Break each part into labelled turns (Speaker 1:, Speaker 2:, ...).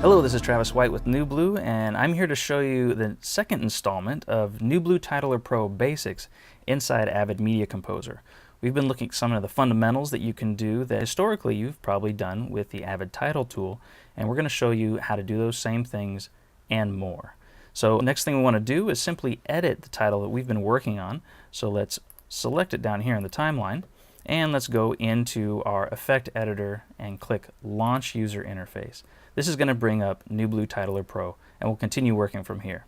Speaker 1: Hello, this is Travis White with NewBlue, and I'm here to show you the second installment of NewBlue Titler Pro Basics inside Avid Media Composer. We've been looking at some of the fundamentals that you can do that historically you've probably done with the Avid Title tool, and we're going to show you how to do those same things and more. So next thing we want to do is simply edit the title that we've been working on. So let's select it down here in the timeline, and let's go into our effect editor and click Launch User Interface. This is going to bring up NewBlue Titler Pro, and we'll continue working from here.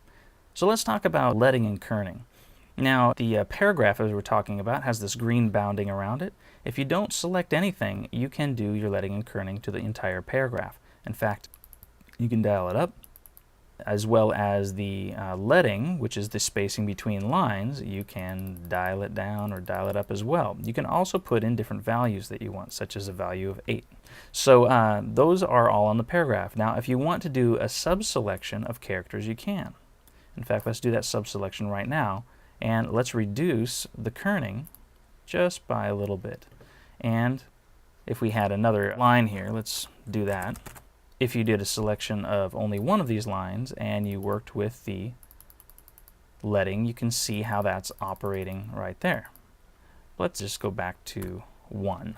Speaker 1: So let's talk about leading and kerning. Now, the paragraph, as we're talking about, has this green bounding around it. If you don't select anything, you can do your leading and kerning to the entire paragraph. In fact, you can dial it up, as well as the leading, which is the spacing between lines. You can dial it down or dial it up as well. You can also put in different values that you want, such as a value of 8. So those are all on the paragraph. Now, if you want to do a sub-selection of characters, you can. In fact, let's do that sub-selection right now, and let's reduce the kerning just by a little bit. And if we had another line here, let's do that. If you did a selection of only one of these lines and you worked with the leading, you can see how that's operating right there. Let's just go back to 1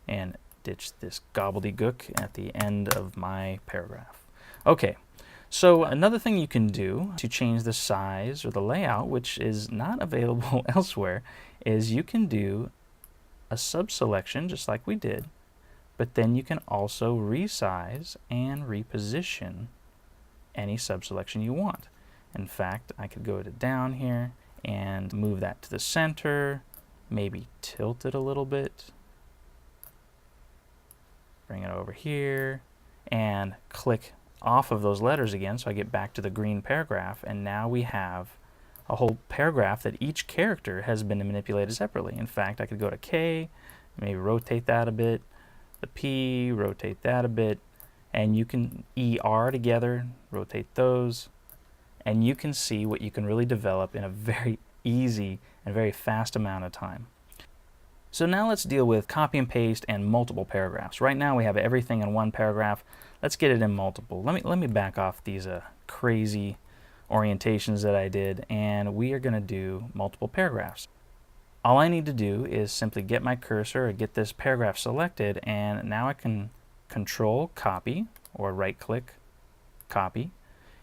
Speaker 1: and ditch this gobbledygook at the end of my paragraph. Okay, so another thing you can do to change the size or the layout, which is not available elsewhere, is you can do a sub-selection just like we did, but then you can also resize and reposition any sub-selection you want. In fact, I could go to down here and move that to the center, maybe tilt it a little bit, bring it over here, and click off of those letters again so I get back to the green paragraph, and now we have a whole paragraph that each character has been manipulated separately. In fact, I could go to K, maybe rotate that a bit, the P, rotate that a bit, and you can ER together, rotate those, and you can see what you can really develop in a very easy and very fast amount of time. So now let's deal with copy and paste and multiple paragraphs. Right now we have everything in one paragraph. Let's get it in multiple. Let me back off these crazy orientations that I did, and we are going to do multiple paragraphs. All I need to do is simply get my cursor or get this paragraph selected, and now I can control copy or right click copy,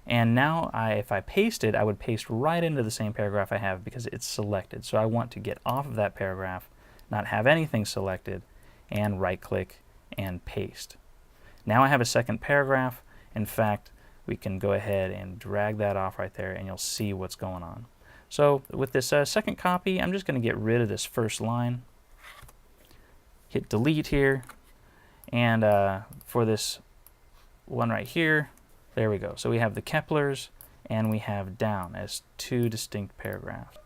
Speaker 1: and now if I paste it, I would paste right into the same paragraph I have because it's selected. So I want to get off of that paragraph, not have anything selected, and right click and paste. Now I have a second paragraph. In fact, we can go ahead and drag that off right there and you'll see what's going on. So with this second copy, I'm just going to get rid of this first line, hit delete here, and for this one right here, there we go. So we have the Keplers and we have down as two distinct paragraphs.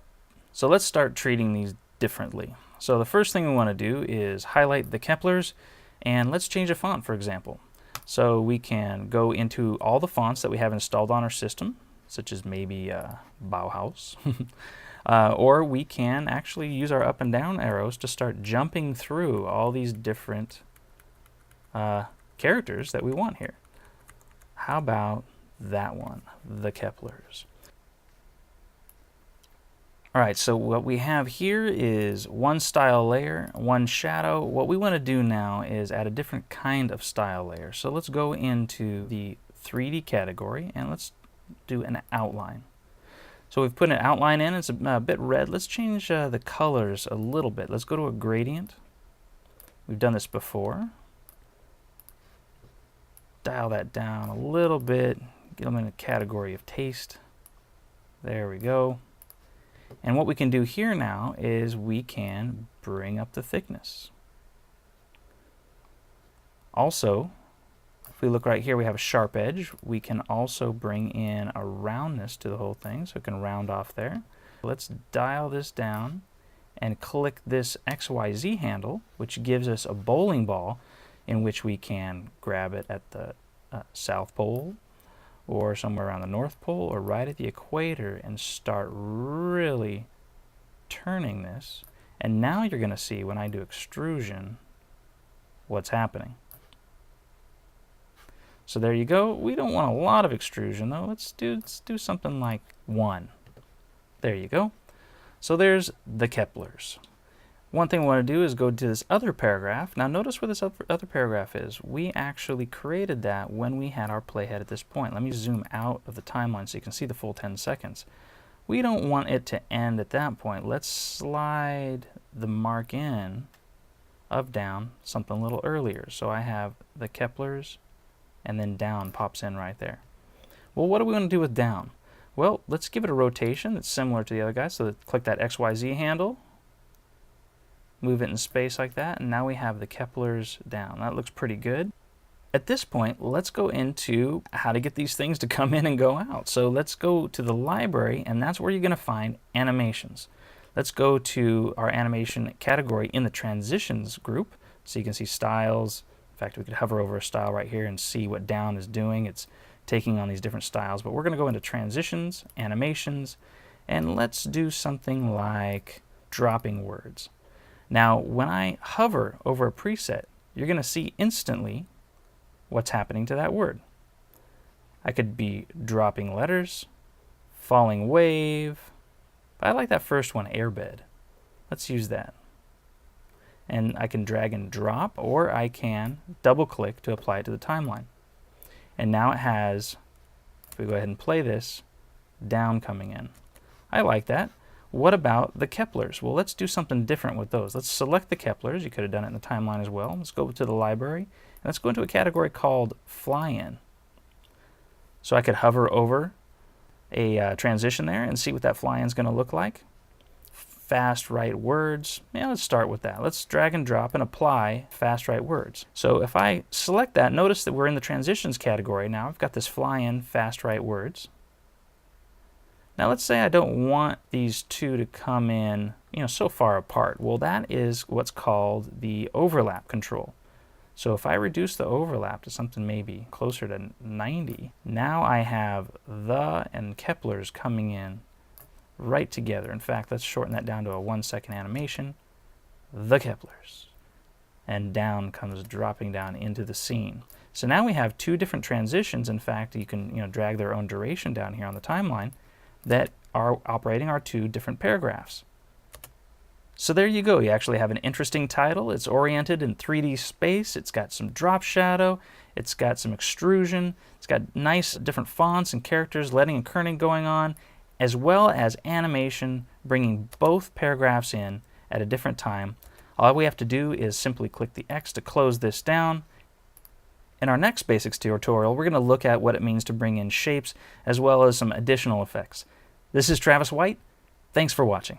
Speaker 1: So let's start treating these differently. So the first thing we want to do is highlight the Keplers, and let's change a font, for example. So we can go into all the fonts that we have installed on our system, such as maybe Bauhaus, or we can actually use our up and down arrows to start jumping through all these different characters that we want here. How about that one, the Keplers? Alright, so what we have here is one style layer, one shadow. What we want to do now is add a different kind of style layer. So let's go into the 3D category and let's do an outline. So we've put an outline in, it's a bit red. Let's change the colors a little bit. Let's go to a gradient. We've done this before. Dial that down a little bit, get them in a category of taste. There we go. And what we can do here now is we can bring up the thickness. Also, if we look right here, we have a sharp edge. We can also bring in a roundness to the whole thing, so it can round off there. Let's dial this down and click this XYZ handle, which gives us a bowling ball in which we can grab it at the South Pole or somewhere around the North Pole or right at the equator and start really turning this. And now you're going to see when I do extrusion what's happening. So there you go. We don't want a lot of extrusion though. Let's do something like 1. There you go. So there's the Keplers. One thing we want to do is go to this other paragraph. Now notice where this other paragraph is. We actually created that when we had our playhead at this point. Let me zoom out of the timeline so you can see the full 10 seconds. We don't want it to end at that point. Let's slide the mark in of down something a little earlier. So I have the Keplers and then down pops in right there. Well, what do we want to do with down? Well, let's give it a rotation that's similar to the other guy. So click that XYZ handle, move it in space like that, and now we have the Keplers down. That looks pretty good. At this point, let's go into how to get these things to come in and go out. So let's go to the library, and that's where you're going to find animations. Let's go to our animation category in the transitions group, so you can see styles. In fact, we could hover over a style right here and see what down is doing. It's taking on these different styles, but we're going to go into transitions, animations, and let's do something like dropping words. Now, when I hover over a preset, you're going to see instantly what's happening to that word. I could be dropping letters, falling wave, but I like that first one, airbed. Let's use that. And I can drag and drop, or I can double click to apply it to the timeline. And now it has, if we go ahead and play this, down coming in. I like that. What about the Keplers? Well, let's do something different with those. Let's select the Keplers. You could have done it in the timeline as well. Let's go to the library, and let's go into a category called fly-in. So I could hover over a transition there and see what that fly-in is going to look like. Fast write words. Yeah, let's start with that. Let's drag and drop and apply fast write words. So if I select that, notice that we're in the transitions category now. I've got this fly-in fast write words. Now let's say I don't want these two to come in, so far apart. Well, that is what's called the overlap control. So if I reduce the overlap to something maybe closer to 90, now I have the and Keplers coming in right together. In fact, let's shorten that down to a 1-second animation. The Keplers. And down comes dropping down into the scene. So now we have two different transitions. In fact, you can drag their own duration down here on the timeline that are operating our two different paragraphs. So there you go. You actually have an interesting title. It's oriented in 3D space. It's got some drop shadow. It's got some extrusion. It's got nice different fonts and characters, leading and kerning going on, as well as animation, bringing both paragraphs in at a different time. All we have to do is simply click the X to close this down. In our next basics tutorial, we're going to look at what it means to bring in shapes as well as some additional effects. This is Travis White. Thanks for watching.